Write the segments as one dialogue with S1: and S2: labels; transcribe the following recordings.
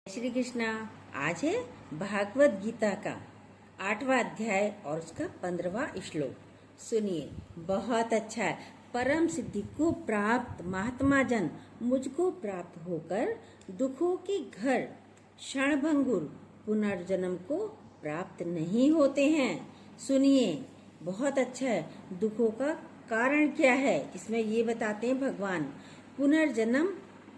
S1: श्री कृष्णा। आज है भागवत गीता का 8वां अध्याय और उसका 15वां श्लोक। सुनिए, बहुत अच्छा है। परम सिद्धि को प्राप्त महात्मा जन मुझको प्राप्त होकर दुखों के घर क्षणभंगुर पुनर्जन्म को प्राप्त नहीं होते हैं। सुनिए, बहुत अच्छा है। दुखों का कारण क्या है, इसमें ये बताते हैं भगवान। पुनर्जन्म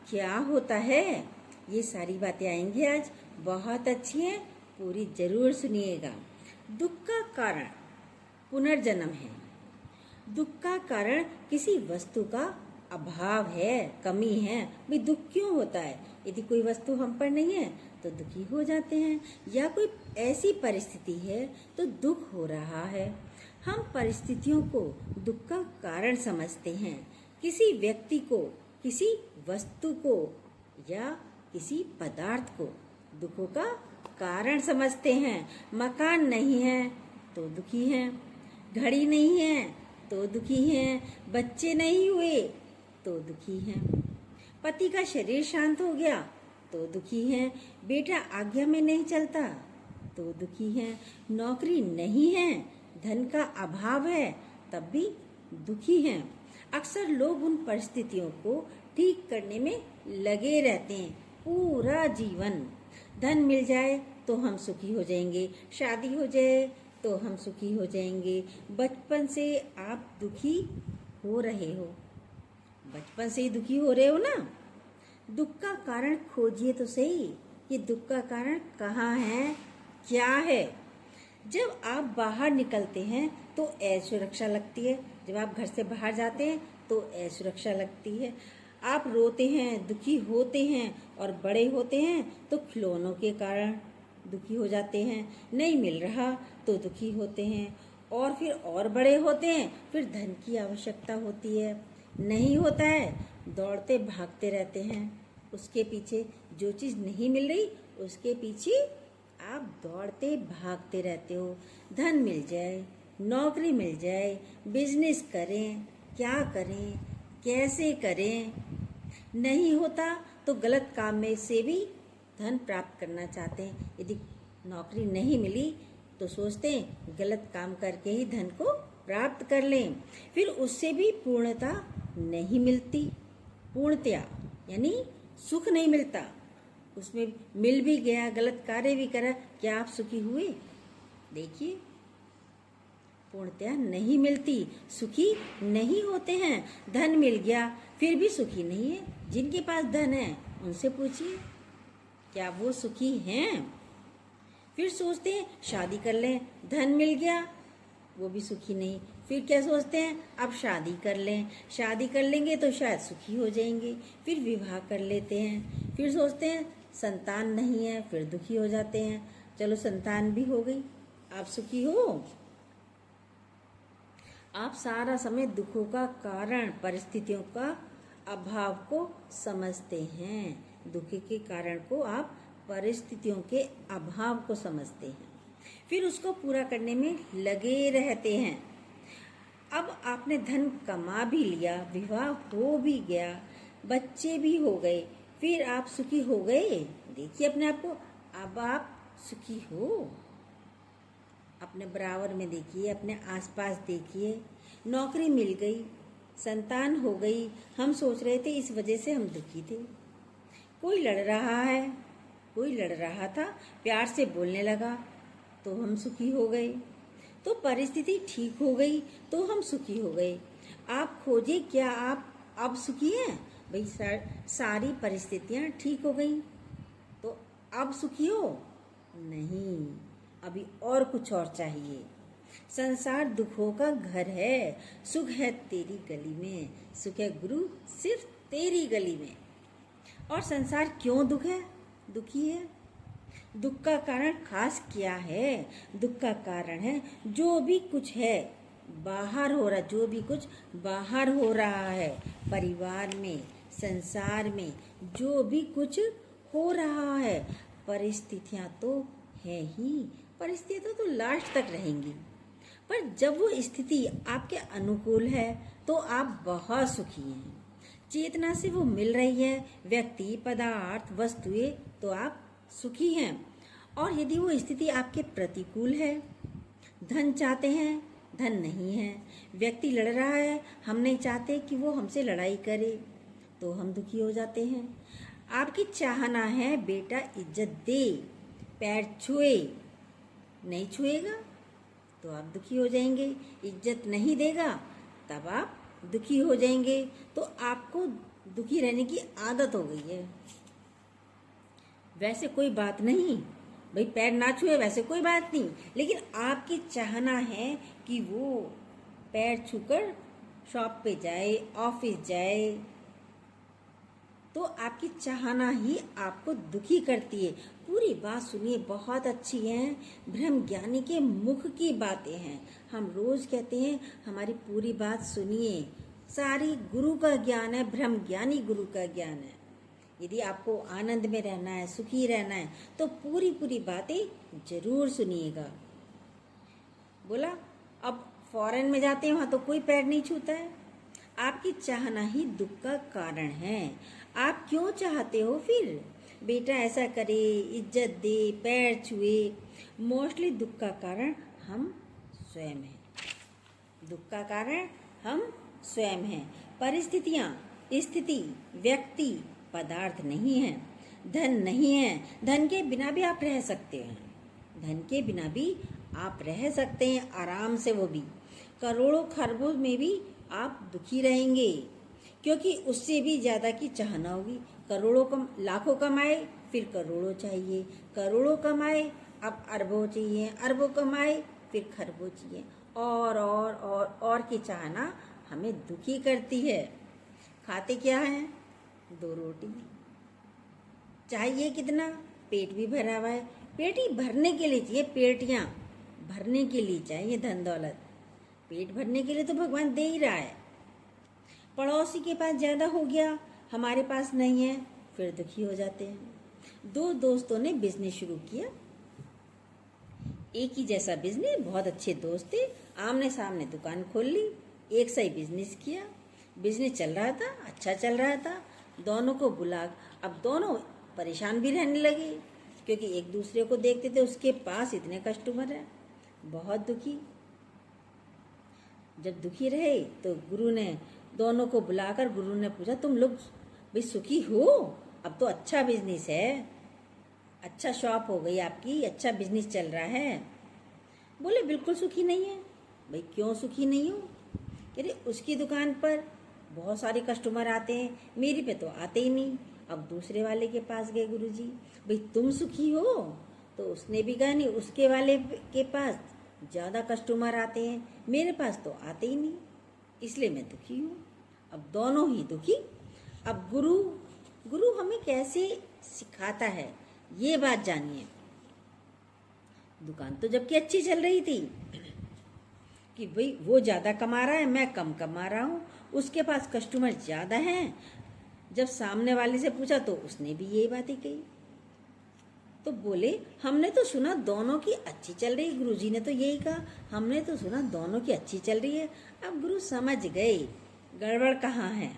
S1: क्या होता है, ये सारी बातें आएंगी आज। बहुत अच्छी है, पूरी जरूर सुनिएगा। दुख का कारण पुनर्जन्म है। दुख का कारण किसी वस्तु का अभाव है, कमी है। भाई दुख क्यों होता है? यदि कोई वस्तु हम पर नहीं है तो दुखी हो जाते हैं, या कोई ऐसी परिस्थिति है तो दुख हो रहा है। हम परिस्थितियों को दुख का कारण समझते हैं। किसी व्यक्ति को, किसी वस्तु को या किसी पदार्थ को दुखों का कारण समझते हैं। मकान नहीं है तो दुखी हैं, घड़ी नहीं है तो दुखी हैं, बच्चे नहीं हुए तो दुखी हैं, पति का शरीर शांत हो गया तो दुखी हैं, बेटा आज्ञा में नहीं चलता तो दुखी हैं, नौकरी नहीं है, धन का अभाव है तब भी दुखी हैं। अक्सर लोग उन परिस्थितियों को ठीक करने में लगे रहते हैं पूरा जीवन। धन मिल जाए तो हम सुखी हो जाएंगे, शादी हो जाए तो हम सुखी हो जाएंगे। बचपन से आप दुखी हो रहे हो, बचपन से ही दुखी हो रहे हो ना। दुख का कारण खोजिए तो सही, ये दुख का कारण कहाँ है, क्या है। जब आप बाहर निकलते हैं तो असुरक्षा लगती है। जब आप घर से बाहर जाते हैं तो असुरक्षा लगती है। आप रोते हैं, दुखी होते हैं, और बड़े होते हैं तो खिलौनों के कारण दुखी हो जाते हैं। नहीं मिल रहा तो दुखी होते हैं, और फिर और बड़े होते हैं, फिर धन की आवश्यकता होती है, नहीं होता है, दौड़ते भागते रहते हैं उसके पीछे। जो चीज़ नहीं मिल रही उसके पीछे आप दौड़ते भागते रहते हो। धन मिल जाए, नौकरी मिल जाए, बिजनेस करें, क्या करें, कैसे करें, नहीं होता तो गलत काम में से भी धन प्राप्त करना चाहते हैं। यदि नौकरी नहीं मिली तो सोचते हैं गलत काम करके ही धन को प्राप्त कर लें, फिर उससे भी पूर्णता नहीं मिलती। पूर्णतया यानी सुख नहीं मिलता। उसमें मिल भी गया, गलत कार्य भी करा, क्या आप सुखी हुए? देखिए, पूर्णतया नहीं मिलती, सुखी नहीं होते हैं। धन मिल गया फिर भी सुखी नहीं है। जिनके पास धन है उनसे पूछिए, क्या वो सुखी हैं? फिर सोचते हैं शादी कर लें, धन मिल गया, वो भी सुखी नहीं। फिर क्या सोचते हैं, अब शादी कर लें, शादी कर लेंगे तो शायद सुखी हो जाएंगे, फिर विवाह कर लेते हैं। फिर सोचते हैं संतान नहीं है, फिर दुखी हो जाते हैं। चलो संतान भी हो गई, आप सुखी हो। आप सारा समय दुखों का कारण, परिस्थितियों का अभाव को समझते हैं। दुख के कारण को आप परिस्थितियों के अभाव को समझते हैं, फिर उसको पूरा करने में लगे रहते हैं। अब आपने धन कमा भी लिया, विवाह हो भी गया, बच्चे भी हो गए, फिर आप सुखी हो गए? देखिए अपने आप को, अब आप सुखी हो? अपने बराबर में देखिए, अपने आसपास देखिए। नौकरी मिल गई, संतान हो गई, हम सोच रहे थे इस वजह से हम दुखी थे। कोई लड़ रहा है, कोई लड़ रहा था, प्यार से बोलने लगा तो हम सुखी हो गए। तो परिस्थिति ठीक हो गई तो हम सुखी हो गए। आप खोजे, क्या आप अब सुखी हैं? भाई सारी परिस्थितियां ठीक हो गई तो अब सुखी हो? नहीं, अभी और कुछ और चाहिए। संसार दुखों का घर है, सुख है तेरी गली में, सुख है गुरु सिर्फ तेरी गली में। और संसार क्यों दुखी है? दुख का कारण खास क्या है? दुख का कारण है जो भी कुछ है बाहर हो रहा, जो भी कुछ बाहर हो रहा है, परिवार में, संसार में जो भी कुछ हो रहा है। परिस्थितियां तो है ही, परिस्थितियां तो लास्ट तक रहेंगी, पर जब वो स्थिति आपके अनुकूल है तो आप बहुत सुखी हैं। चेतना से वो मिल रही है, व्यक्ति, पदार्थ, वस्तुएं, तो आप सुखी हैं, और यदि वो स्थिति आपके प्रतिकूल है, धन चाहते हैं, धन नहीं है, व्यक्ति लड़ रहा है, हम नहीं चाहते कि वो हमसे लड़ाई करे, तो हम दुखी हो जाते हैं। आपकी चाहना है बेटा इज्जत दे, पैर छुए, नहीं छुएगा तो आप दुखी हो जाएंगे, इज्जत नहीं देगा तब आप दुखी हो जाएंगे। तो आपको दुखी रहने की आदत हो गई है। वैसे कोई बात नहीं, भाई पैर ना छुए वैसे कोई बात नहीं, लेकिन आपकी चाहना है कि वो पैर छूकर शॉप पे जाए, ऑफिस जाए, तो आपकी चाहना ही आपको दुखी करती है। पूरी बात सुनिए, बहुत अच्छी है, ब्रह्म ज्ञानी के मुख की बातें हैं। हम रोज कहते हैं हमारी पूरी बात सुनिए, सारी गुरु का ज्ञान है, ब्रह्म ज्ञानी गुरु का ज्ञान है। यदि आपको आनंद में रहना है, सुखी रहना है, तो पूरी पूरी बातें जरूर सुनिएगा। बोला अब फॉरेन में जाते हैं, वहां तो कोई पैर नहीं छूता है। आपकी चाहना ही दुख का कारण है। आप क्यों चाहते हो फिर बेटा ऐसा करे, इज्जत दे, पैर छुए? मोस्टली दुख का कारण हम स्वयं हैं। दुख का कारण हम स्वयं हैं। परिस्थितियां, स्थिति, व्यक्ति, पदार्थ नहीं है, धन नहीं है। धन के बिना भी आप रह सकते हैं, धन के बिना भी आप रह सकते हैं आराम से, वो भी करोड़ों खरबों में भी आप दुखी रहेंगे, क्योंकि उससे भी ज्यादा की चाहना होगी। करोड़ों लाखों कमाए, फिर करोड़ों चाहिए, करोड़ों कमाए, अब अरबों चाहिए, अरबों कमाए, फिर खरबों चाहिए, और की चाहना हमें दुखी करती है। खाते क्या है? 2 रोटी। चाहिए कितना? पेट भी भरा हुआ है, पेट ही भरने के लिए चाहिए, पेटियां भरने के लिए चाहिए धन दौलत। पेट भरने के लिए तो भगवान दे ही रहा है। पड़ोसी के पास ज्यादा हो गया, हमारे पास नहीं है, फिर दुखी हो जाते हैं। 2 दोस्तों ने बिजनेस शुरू किया, एक ही जैसा बिजनेस, बहुत अच्छे दोस्त थे, आमने सामने दुकान खोल ली, एक सा ही बिजनेस किया, बिजनेस चल रहा था, अच्छा चल रहा था, दोनों को बुला, अब दोनों परेशान भी रहने लगे, क्योंकि एक दूसरे को देखते थे उसके पास इतने कस्टमर हैं, बहुत दुखी। जब दुखी रहे तो गुरु ने दोनों को बुलाकर गुरु ने पूछा, तुम लोग भाई सुखी हो? अब तो अच्छा बिजनेस है, अच्छा शॉप हो गई आपकी, अच्छा बिजनेस चल रहा है। बोले बिल्कुल सुखी नहीं है। भाई क्यों सुखी नहीं हो? कह रहे उसकी दुकान पर बहुत सारे कस्टमर आते हैं, मेरी पे तो आते ही नहीं। अब दूसरे वाले के पास गए गुरुजी, भाई तुम सुखी हो? तो उसने भी कहा नहीं, उसके वाले के पास ज्यादा कस्टमर आते हैं, मेरे पास तो आते ही नहीं, इसलिए मैं दुखी हूँ। अब दोनों ही दुखी। अब गुरु हमें कैसे सिखाता है ये बात जानिए। दुकान तो जबकि अच्छी चल रही थी कि भाई वो ज्यादा कमा रहा है, मैं कम कमा रहा हूँ, उसके पास कस्टमर ज्यादा हैं। जब सामने वाले से पूछा तो उसने भी यही बातें कही। तो बोले हमने तो सुना दोनों की अच्छी चल रही, गुरुजी ने तो यही कहा, हमने तो सुना दोनों की अच्छी चल रही है। अब गुरु समझ गए गड़बड़ कहाँ है,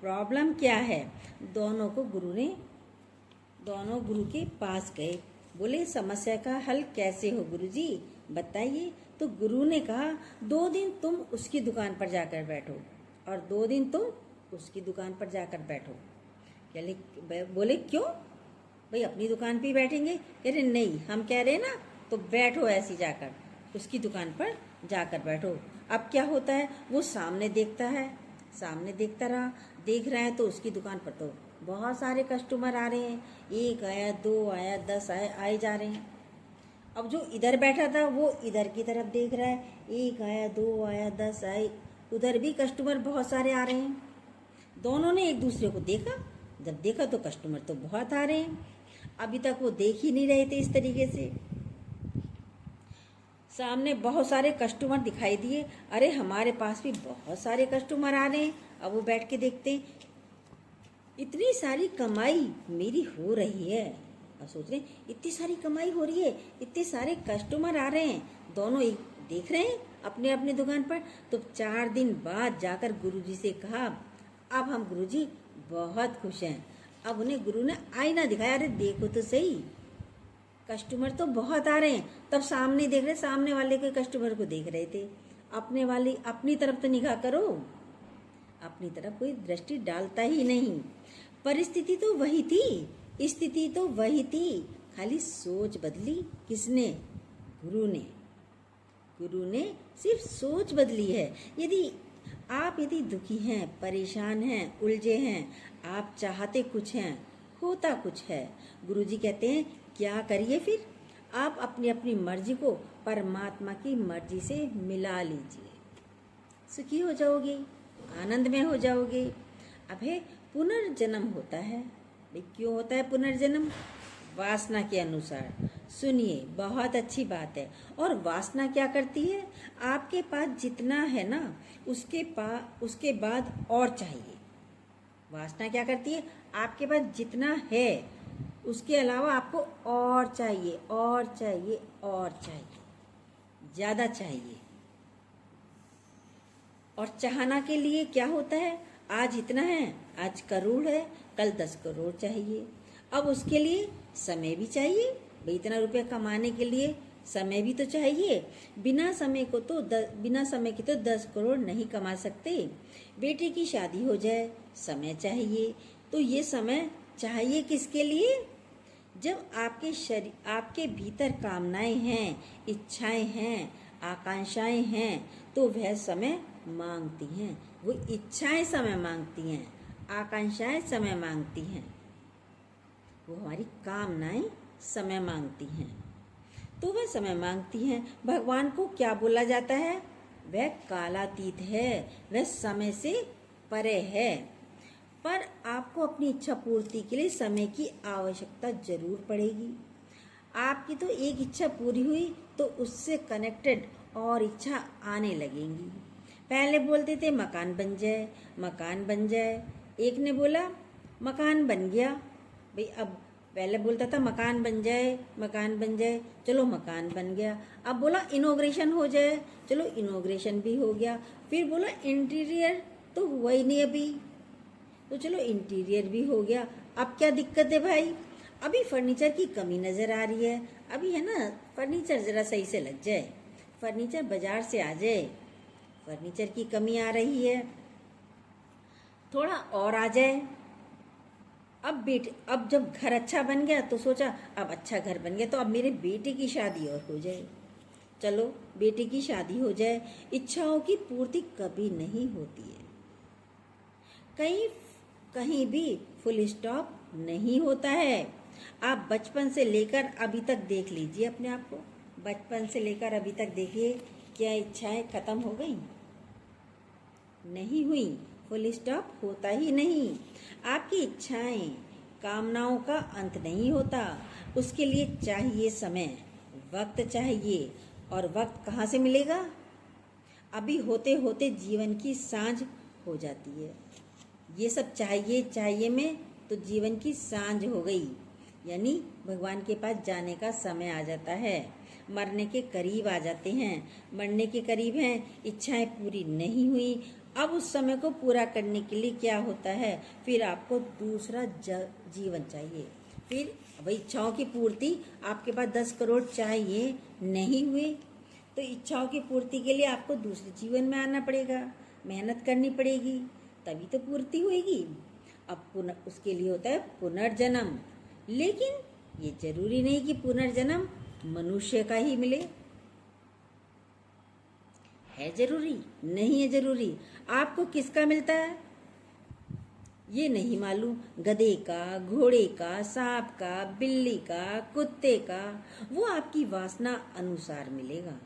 S1: प्रॉब्लम क्या है। दोनों गुरु के पास गए, बोले समस्या का हल कैसे हो गुरुजी बताइए। तो गुरु ने कहा 2 दिन तुम उसकी दुकान पर जाकर बैठो और 2 दिन तुम उसकी दुकान पर जाकर बैठो। बोले क्यों भाई, अपनी दुकान पे बैठेंगे? कह रहे नहीं, हम कह रहे ना, तो बैठो ऐसी जाकर उसकी दुकान पर जाकर बैठो। अब क्या होता है, वो सामने देखता है, सामने देख रहा है तो उसकी दुकान पर तो बहुत सारे कस्टमर आ रहे हैं, 1 आया, 2 आया, 10 आए जा रहे हैं। अब जो इधर बैठा था वो इधर की तरफ देख रहा है, 1 आया, 2 आया, 10 आए, उधर भी कस्टमर बहुत सारे आ रहे हैं। दोनों ने एक दूसरे को देखा, जब देखा तो कस्टमर तो बहुत आ रहे हैं, अभी तक वो देख ही नहीं रहे थे इस तरीके से। सामने बहुत सारे कस्टमर दिखाई दिए, अरे हमारे पास भी बहुत सारे कस्टमर आ रहे हैं। अब वो बैठ के देखते हैं, इतनी सारी कमाई मेरी हो रही है, और सोच रहे हैं इतनी सारी कमाई हो रही है, इतने सारे कस्टमर आ रहे हैं, दोनों एक देख रहे हैं अपने अपने दुकान पर। तो 4 दिन बाद जाकर गुरुजी से कहा, अब हम गुरुजी बहुत खुश हैं। अब उन्हें गुरु ने आईना दिखाया, अरे देखो तो सही, कस्टमर तो बहुत आ रहे हैं, तब सामने देख रहे, सामने वाले के कस्टमर को देख रहे थे। अपनी तरफ तो निगाह करो, अपनी तरफ कोई दृष्टि डालता ही नहीं। परिस्थिति तो वही थी, स्थिति तो वही थी, खाली सोच बदली। किसने? गुरु ने। गुरु ने सिर्फ सोच बदली है। यदि दुखी हैं, परेशान हैं, उलझे हैं, आप चाहते कुछ हैं, होता कुछ है, गुरुजी कहते हैं क्या करिए फिर? आप अपनी अपनी मर्जी को परमात्मा की मर्जी से मिला लीजिए, सुखी हो जाओगे, आनंद में हो जाओगे। अब है पुनर्जन्म होता है। भाई क्यों होता है पुनर्जन्म? वासना के अनुसार। सुनिए, बहुत अच्छी बात है। और वासना क्या करती है? आपके पास जितना है ना, उसके बाद और चाहिए। वासना क्या करती है? आपके पास जितना है उसके अलावा आपको और चाहिए, और चाहिए, और चाहिए, ज्यादा चाहिए। और चाहना के लिए क्या होता है? आज इतना है, आज करोड़ है, कल 10 करोड़ चाहिए। अब उसके लिए समय भी चाहिए। भाई इतना रुपया कमाने के लिए समय भी तो चाहिए। बिना समय के तो 10 करोड़ नहीं कमा सकते। बेटे की शादी हो जाए, समय चाहिए। तो ये समय चाहिए किसके लिए? जब आपके भीतर कामनाएं हैं, इच्छाएं हैं, आकांक्षाएं हैं, तो वह समय मांगती हैं। वो इच्छाएं समय मांगती हैं, आकांक्षाएं समय मांगती हैं, वो हमारी कामनाएं समय मांगती हैं। तो वह समय मांगती हैं। भगवान को क्या बोला जाता है? वह कालातीत है, वह समय से परे है। पर आपको अपनी इच्छा पूर्ति के लिए समय की आवश्यकता जरूर पड़ेगी। आपकी तो एक इच्छा पूरी हुई तो उससे कनेक्टेड और इच्छा आने लगेंगी। पहले बोलते थे मकान बन जाए, मकान बन जाए। एक ने बोला मकान बन गया। भाई अब पहले बोलता था मकान बन जाए, मकान बन जाए, चलो मकान बन गया। अब बोला इनॉग्रेशन हो जाए, चलो इनॉग्रेशन भी हो गया। फिर बोला इंटीरियर तो हुआ ही नहीं अभी, तो चलो इंटीरियर भी हो गया। अब क्या दिक्कत है भाई? अभी फर्नीचर की कमी नजर आ रही है। अभी है ना, फर्नीचर जरा सही से लग जाए, फर्नीचर बाजार से आ जाए, फर्नीचर की कमी आ रही है, थोड़ा और आ जाए। अब जब घर अच्छा बन गया तो सोचा अब अच्छा घर बन गया तो अब मेरे बेटे की शादी और हो जाए, चलो बेटे की शादी हो जाए। इच्छाओं की पूर्ति कभी नहीं होती है, कहीं भी फुल स्टॉप नहीं होता है। आप बचपन से लेकर अभी तक देख लीजिए अपने आप को, बचपन से लेकर अभी तक देखिए, क्या इच्छाएं खत्म हो गई? नहीं हुई, फुल स्टॉप होता ही नहीं। आपकी इच्छाएं, कामनाओं का अंत नहीं होता, उसके लिए चाहिए समय, वक्त चाहिए। और वक्त कहाँ से मिलेगा? अभी होते होते जीवन की सांझ हो जाती है। ये सब चाहिए में तो जीवन की सांझ हो गई, यानी भगवान के पास जाने का समय आ जाता है। मरने के करीब आ जाते हैं, मरने के करीब हैं, इच्छाएं पूरी नहीं हुई। अब उस समय को पूरा करने के लिए क्या होता है? फिर आपको दूसरा जीवन चाहिए। फिर वही इच्छाओं की पूर्ति, आपके पास 10 करोड़ चाहिए, नहीं हुए तो इच्छाओं की पूर्ति के लिए आपको दूसरे जीवन में आना पड़ेगा, मेहनत करनी पड़ेगी, तभी तो पूर्ति होगी। अब उसके लिए होता है पुनर्जन्म। लेकिन ये जरूरी नहीं कि पुनर्जन्म मनुष्य का ही मिले। है जरूरी? नहीं है जरूरी। आपको किसका मिलता है ये नहीं मालूम, गधे का, घोड़े का, सांप का, बिल्ली का, कुत्ते का, वो आपकी वासना अनुसार मिलेगा।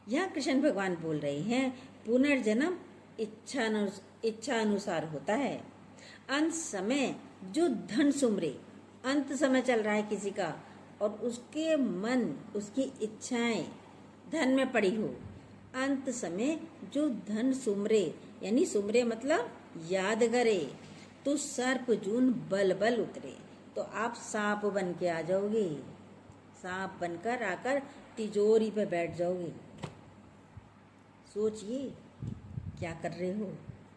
S1: यहाँ कृष्ण भगवान बोल रहे हैं पुनर्जन्म इच्छा अनुसार होता है। अंत समय जो धन सुमरे, अंत समय चल रहा है किसी का और उसके मन, उसकी इच्छाएं धन में पड़ी हो, अंत समय जो धन सुमरे, यानी सुमरे मतलब याद करे, तो सर्प जून बल बल उतरे। तो आप सांप बन के आ जाओगे, सांप बनकर आकर तिजोरी पे बैठ जाओगे। सोचिए क्या कर रहे हो,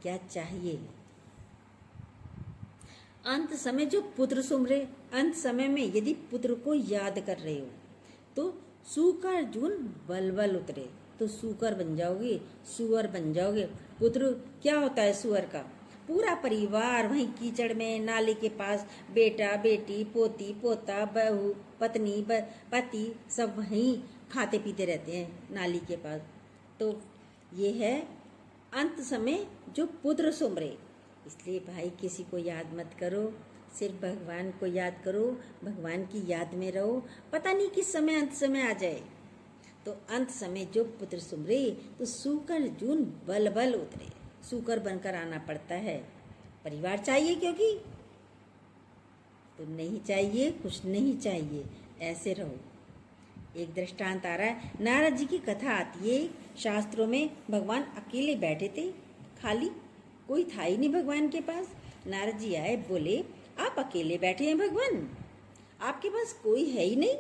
S1: क्या चाहिए। अंत समय जो पुत्र सुमरे, अंत समय में यदि पुत्र को याद कर रहे हो तो सूकर जून बलबल उतरे, तो सूकर बन जाओगे, सुअर बन जाओगे। पुत्र क्या होता है सुअर का? पूरा परिवार वहीं कीचड़ में नाले के पास, बेटा बेटी पोती पोता बहू पत्नी पति सब वहीं खाते पीते रहते हैं नाली के पास। तो ये है अंत समय जो पुत्र सुमरे। इसलिए भाई किसी को याद मत करो, सिर्फ भगवान को याद करो, भगवान की याद में रहो। पता नहीं किस समय अंत समय आ जाए। तो अंत समय जो पुत्र सुमरे तो सूकर जून बल बल उतरे, सूकर बनकर आना पड़ता है। परिवार चाहिए क्योंकि तो नहीं चाहिए, कुछ नहीं चाहिए, ऐसे रहो। एक दृष्टांत आ रहा है, नारद जी की कथा आती है शास्त्रों में। भगवान अकेले बैठे थे, खाली, कोई था ही नहीं भगवान के पास। नारद जी आए, बोले आप अकेले बैठे हैं भगवान, आपके पास कोई है ही नहीं।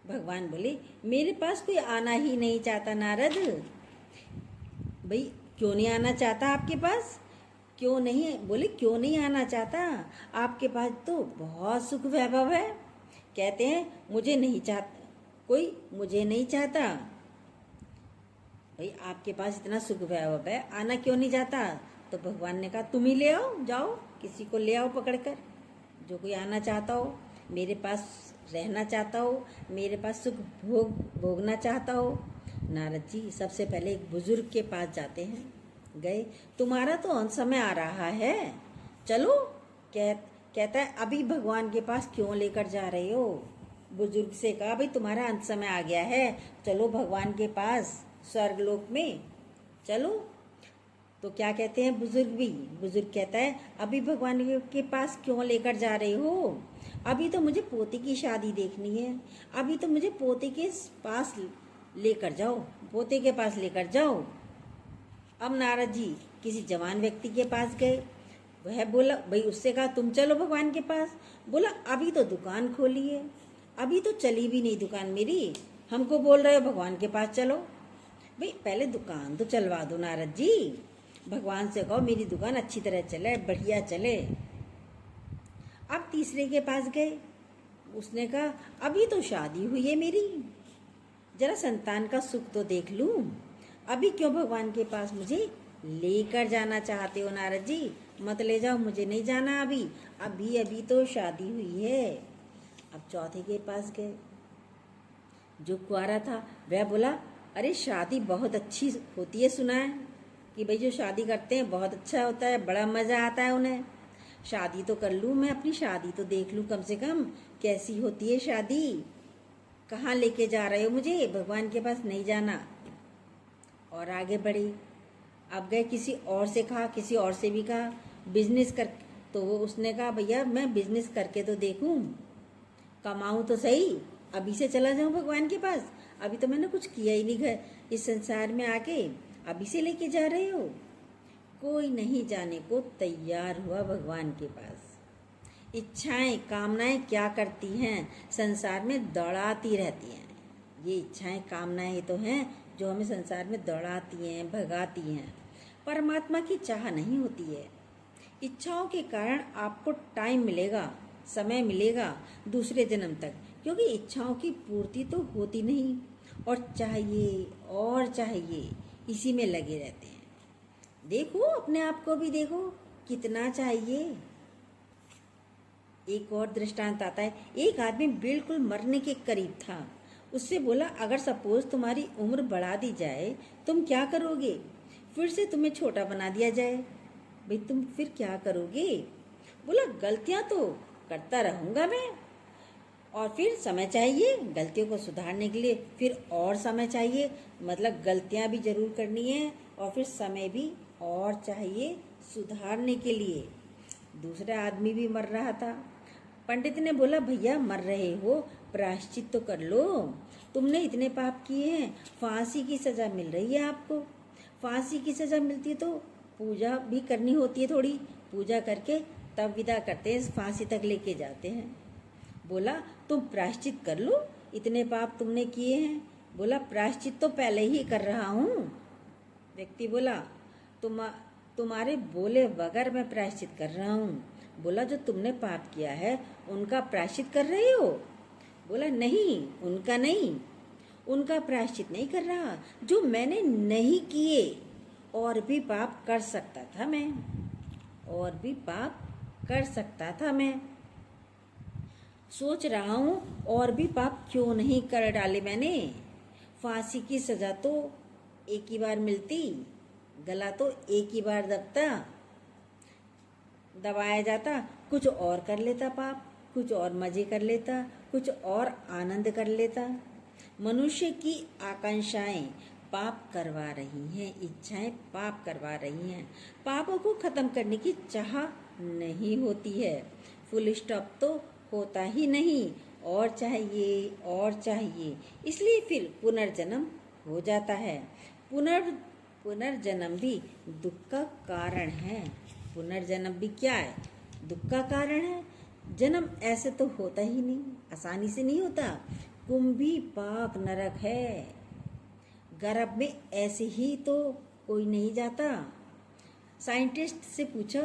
S1: भगवान बोले मेरे पास कोई आना ही नहीं चाहता नारद। भाई क्यों नहीं आना चाहता आपके पास? क्यों नहीं? बोले क्यों नहीं आना चाहता? आपके पास तो बहुत सुख वैभव है। कहते हैं मुझे नहीं चाहता कोई, मुझे नहीं चाहता। भाई आपके पास इतना सुख वैभव है, आना क्यों नहीं चाहता? तो भगवान ने कहा तुम ही ले आओ, जाओ किसी को ले आओ पकड़कर, जो कोई आना चाहता हो, मेरे पास रहना चाहता हो, मेरे पास सुख भोगना चाहता हो। नारद जी सबसे पहले एक बुजुर्ग के पास जाते हैं। गए, तुम्हारा तो अंत समय आ रहा है, चलो। कहता है अभी भगवान के पास क्यों लेकर जा रहे हो? बुजुर्ग से कहा भाई तुम्हारा अंत समय आ गया है, चलो भगवान के पास स्वर्गलोक में चलो। तो क्या कहते हैं बुजुर्ग भी? बुजुर्ग कहता है अभी भगवान के पास क्यों लेकर जा रहे हो? अभी तो मुझे पोते की शादी देखनी है, अभी तो मुझे पोते के पास लेकर जाओ, पोते के पास लेकर जाओ। अब नारद जी किसी जवान व्यक्ति के पास गए, वह बोला भाई, उससे कहा तुम चलो भगवान के पास। बोला अभी तो दुकान खोली है, अभी तो चली भी नहीं दुकान मेरी, हमको बोल रहे हो भगवान के पास चलो। भाई पहले दुकान तो चलवा दो नारद जी, भगवान से कहो मेरी दुकान अच्छी तरह चले, बढ़िया चले। अब तीसरे के पास गए, उसने कहा अभी तो शादी हुई है मेरी, जरा संतान का सुख तो देख लूं, अभी क्यों भगवान के पास मुझे लेकर जाना चाहते हो नारद जी? मत ले जाओ, मुझे नहीं जाना अभी, अभी अभी तो शादी हुई है। अब चौथे के पास गए, जो कुंवारा था वह बोला अरे शादी बहुत अच्छी होती है, सुना है कि भाई जो शादी करते हैं बहुत अच्छा होता है, बड़ा मजा आता है उन्हें। शादी तो कर लूं मैं, अपनी शादी तो देख लूं कम से कम, कैसी होती है शादी। कहाँ लेके जा रहे हो मुझे? भगवान के पास नहीं जाना। और आगे बढ़े, अब गए किसी और से कहा, किसी और से भी कहा बिजनेस कर, तो वो उसने कहा भैया मैं बिजनेस करके तो देखूं, कमाऊं तो सही, अभी से चला जाऊं भगवान के पास, अभी तो मैंने कुछ किया ही नहीं घर इस संसार में आके, अभी से लेके जा रहे हो। कोई नहीं जाने को तैयार हुआ भगवान के पास। इच्छाएं कामनाएं क्या करती हैं? संसार में दौड़ाती रहती हैं। ये इच्छाएं कामनाएं तो हैं जो हमें संसार में दौड़ाती हैं, भगाती हैं। परमात्मा की चाह नहीं होती है। इच्छाओं के कारण आपको टाइम मिलेगा, समय मिलेगा दूसरे जन्म तक, क्योंकि इच्छाओं की पूर्ति तो होती नहीं, और चाहिए इसी में लगे रहते हैं। देखो अपने आप को भी, देखो कितना चाहिए। एक और दृष्टांत आता है, एक आदमी बिल्कुल मरने के करीब था। उससे बोला अगर सपोज तुम्हारी उम्र बढ़ा दी जाए तुम क्या करोगे? फिर से तुम्हें छोटा बना दिया जाए, भाई तुम फिर क्या करोगे? बोला गलतियां तो करता रहूंगा मैं, और फिर समय चाहिए गलतियों को सुधारने के लिए, फिर और समय चाहिए, मतलब गलतियां भी जरूर करनी है और फिर समय भी और चाहिए सुधारने के लिए। दूसरा आदमी भी मर रहा था। पंडित ने बोला भैया मर रहे हो, प्रायश्चित तो कर लो, तुमने इतने पाप किए हैं, फांसी की सजा मिल रही है आपको। फांसी की सजा मिलती है तो पूजा भी करनी होती है, थोड़ी पूजा करके तब विदा करते हैं, फांसी तक लेके जाते हैं। बोला तुम प्रायश्चित कर लो, इतने पाप तुमने किए हैं। बोला प्रायश्चित तो पहले ही कर रहा हूँ। व्यक्ति बोला तुम्हारे बोले बगैर मैं प्रायश्चित कर रहा हूँ। बोला जो तुमने पाप किया है उनका प्रायश्चित कर रहे हो? बोला नहीं, उनका नहीं, उनका प्रायश्चित नहीं कर रहा, जो मैंने नहीं किए। और भी पाप कर सकता था मैं, और भी पाप कर सकता था मैं। सोच रहा हूँ और भी पाप क्यों नहीं कर डाले मैंने। फांसी की सजा तो एक ही बार मिलती, गला तो एक ही बार दबाया जाता, कुछ और कर लेता पाप, कुछ और मजे कर लेता, कुछ और आनंद कर लेता। मनुष्य की आकांक्षाएं पाप करवा रही हैं, इच्छाएं पाप करवा रही हैं। पापों को खत्म करने की चाह नहीं होती है, फुल स्टॉप तो होता ही नहीं, और चाहिए और चाहिए, इसलिए फिर पुनर्जन्म हो जाता है। पुनर्जन्म भी दुख का कारण है। पुनर्जन्म भी क्या है? दुख का कारण है। जन्म ऐसे तो होता ही नहीं, आसानी से नहीं होता। कुंभी पाक नरक है, गर्भ में ऐसे ही तो कोई नहीं जाता। साइंटिस्ट से पूछा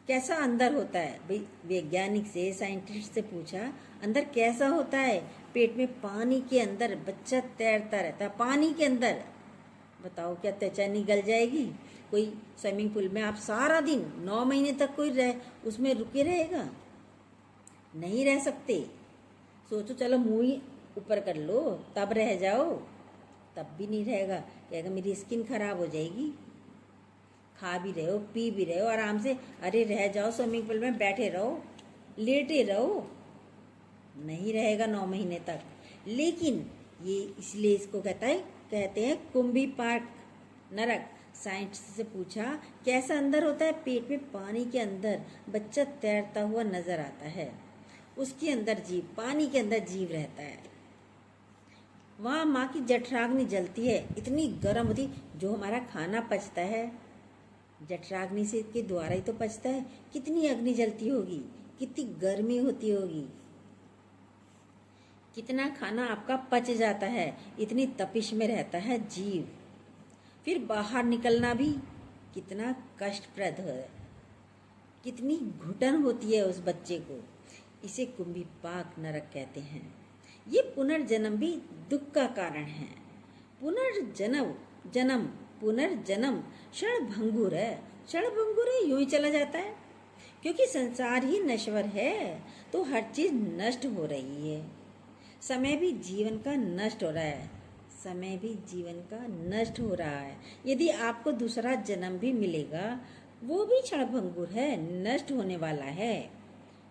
S1: कैसा अंदर होता है, भाई वैज्ञानिक से साइंटिस्ट से पूछा अंदर कैसा होता है। पेट में पानी के अंदर बच्चा तैरता रहता है, पानी के अंदर। बताओ क्या त्वचा निगल जाएगी? कोई स्विमिंग पूल में आप सारा दिन 9 महीने तक कोई उसमें रुके रहेगा? नहीं रह सकते। सोचो चलो मुंह ही ऊपर कर लो तब रह जाओ, तब भी नहीं रहेगा, कहेगा मेरी स्किन खराब हो जाएगी। खा भी रहे हो, पी भी रहे हो आराम से, अरे रह जाओ स्विमिंग पूल में, बैठे रहो, लेटे रहो, नहीं रहेगा 9 महीने तक। लेकिन ये इसलिए इसको कहते हैं कुंभी पाक नरक। साइंटिस्ट से पूछा कैसा अंदर होता है? पेट में पानी के अंदर बच्चा तैरता हुआ नजर आता है, उसके अंदर जीव, पानी के अंदर जीव रहता है। वहाँ माँ की जठराग्नि जलती है, इतनी गर्म होती, जो हमारा खाना पचता है जठराग्नि से के द्वारा ही तो पचता है। कितनी अग्नि जलती होगी, कितनी गर्मी होती होगी, कितना खाना आपका पच जाता है, इतनी तपिश में रहता है जीव। फिर बाहर निकलना भी कितना कष्टप्रद है, कितनी घुटन होती है उस बच्चे को। इसे कुंभी पाक नरक कहते हैं। ये पुनर्जन्म भी दुख का कारण है। पुनर्जन्म क्षणभंगुर है, क्षणभंगुर है, यूं ही चला जाता है। क्योंकि संसार ही नश्वर है तो हर चीज नष्ट हो रही है। समय भी जीवन का नष्ट हो रहा है, समय भी जीवन का नष्ट हो रहा है। यदि आपको दूसरा जन्म भी मिलेगा वो भी क्षणभंगुर है, नष्ट होने वाला है।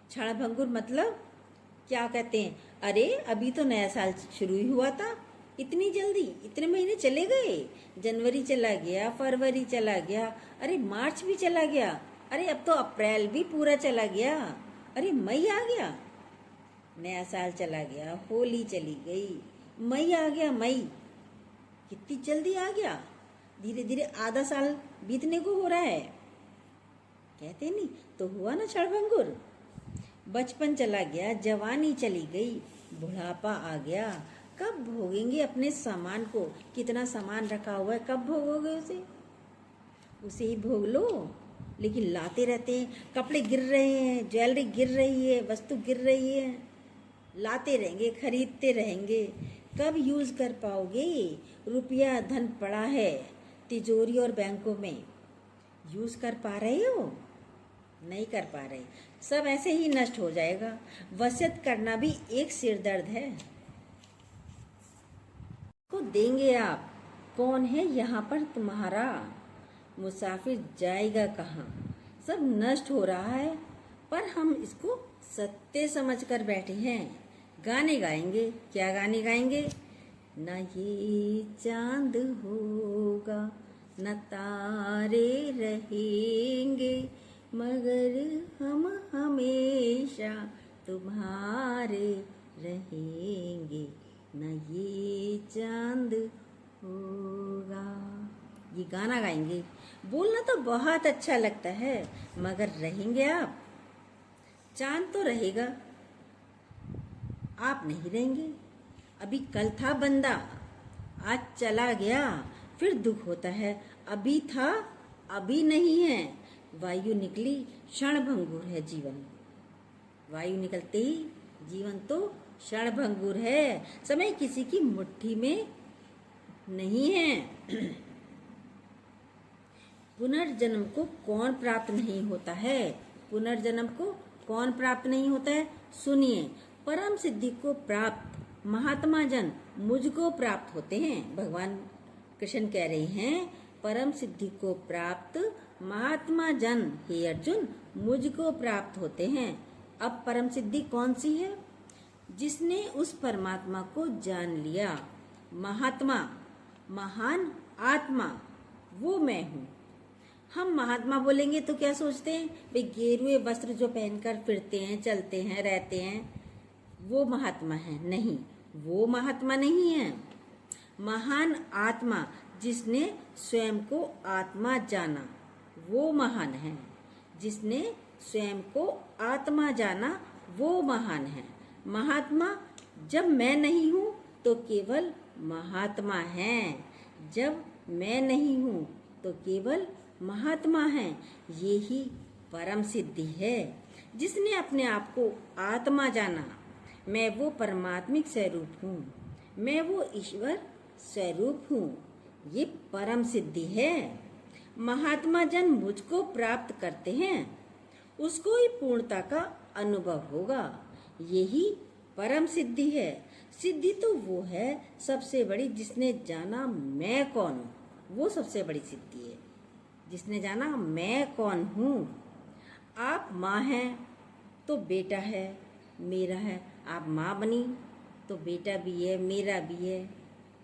S1: क्षणभंगुर मतलब क्या कहते हैं? अरे अभी तो नया साल शुरू ही हुआ था, इतनी जल्दी इतने महीने चले गए, जनवरी चला गया, फरवरी चला गया, अरे मार्च भी चला गया, अरे अब तो अप्रैल भी पूरा चला गया, अरे मई आ गया, नया साल चला गया, होली चली गई, मई आ गया, मई कितनी जल्दी आ गया। धीरे धीरे आधा साल बीतने को हो रहा है, कहते नहीं तो हुआ ना क्षणभंगुर। बचपन चला गया, जवानी चली गई, बुढ़ापा आ गया। कब भोगेंगे अपने सामान को? कितना सामान रखा हुआ है, कब भोगोगे उसे ही भोग लो। लेकिन लाते रहते हैं, कपड़े गिर रहे हैं, ज्वेलरी गिर रही है, वस्तु गिर रही है, लाते रहेंगे, खरीदते रहेंगे, कब यूज कर पाओगे? रुपया धन पड़ा है तिजोरी और बैंकों में, यूज कर पा रहे हो? नहीं कर पा रहे, सब ऐसे ही नष्ट हो जाएगा। वसीयत करना भी एक सिरदर्द है। को देंगे आप, कौन है यहाँ पर तुम्हारा? मुसाफिर जाएगा कहाँ? सब नष्ट हो रहा है पर हम इसको सत्य समझकर बैठे हैं। गाने गाएंगे, क्या गाने गाएंगे? न ये चांद होगा न तारे रहेंगे, मगर हम हमेशा तुम्हारे रहेंगे, न ये चांद होगा। ये गाना गाएंगे। बोलना तो बहुत अच्छा लगता है, मगर रहेंगे आप? चांद तो रहेगा, आप नहीं रहेंगे। अभी कल था बंदा, आज चला गया, फिर दुख होता है। अभी था, अभी नहीं है, वायु निकली क्षणभंगुर है जीवन। वायु निकलते ही जीवन तो क्षणभंगुर है। समय किसी की मुट्ठी में नहीं है। पुनर्जन्म को कौन प्राप्त नहीं होता है? पुनर्जन्म को कौन प्राप्त नहीं होता है? सुनिए, परम सिद्धि को प्राप्त महात्मा जन मुझको प्राप्त होते हैं। भगवान कृष्ण कह रहे हैं, परम सिद्धि को प्राप्त महात्मा जन हे अर्जुन मुझको प्राप्त होते हैं। अब परम सिद्धि कौन सी है? जिसने उस परमात्मा को जान लिया। महात्मा, महान आत्मा, वो मैं हूँ। हम महात्मा बोलेंगे तो क्या सोचते हैं? वे गेरुए वस्त्र जो पहनकर फिरते हैं, चलते हैं, रहते हैं, वो महात्मा है? नहीं, वो महात्मा नहीं है। महान आत्मा जिसने स्वयं को आत्मा जाना, वो महान है। जिसने स्वयं को आत्मा जाना, वो महान है। महात्मा जब मैं नहीं हूँ तो केवल महात्मा है। जब मैं नहीं हूँ तो केवल महात्मा है। ये ही परम सिद्धि है। जिसने अपने आप को आत्मा जाना, मैं वो परमात्मिक स्वरूप हूँ, मैं वो ईश्वर स्वरूप हूँ, ये परम सिद्धि है। महात्मा जन मुझको प्राप्त करते हैं, उसको ही पूर्णता का अनुभव होगा। यही परम सिद्धि है। सिद्धि तो वो है सबसे बड़ी, जिसने जाना मैं कौन हूँ, वो सबसे बड़ी सिद्धि है। जिसने जाना मैं कौन हूँ। आप माँ हैं तो बेटा है, मेरा है। आप माँ बनी तो बेटा भी है, मेरा भी है,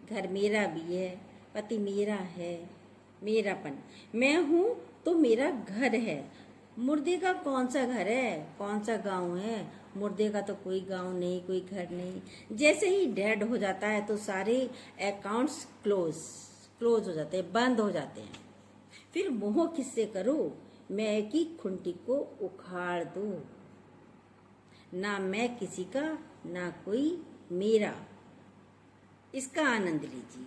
S1: घर मेरा भी है, पति मेरा है, मेरापन। मैं हूँ तो मेरा घर है। मुर्दे का कौन सा घर है, कौन सा गांव है? मुर्दे का तो कोई गांव नहीं, कोई घर नहीं। जैसे ही डेड हो जाता है तो सारे अकाउंट्स क्लोज हो जाते हैं, बंद हो जाते हैं। फिर मोह किससे करो? मैं की खुंटी को उखाड़ दो। ना मैं किसी का, ना कोई मेरा। इसका आनंद लीजिए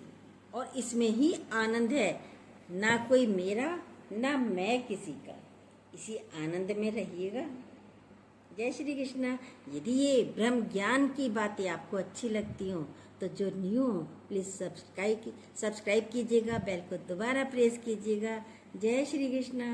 S1: और इसमें ही आनंद है। ना कोई मेरा, ना मैं किसी का। इसी आनंद में रहिएगा। जय श्री कृष्णा। यदि ये ब्रह्म ज्ञान की बातें आपको अच्छी लगती हो तो जो न्यू हो प्लीज़ सब्सक्राइब कीजिएगा, बेल को दोबारा प्रेस कीजिएगा। जय श्री कृष्णा।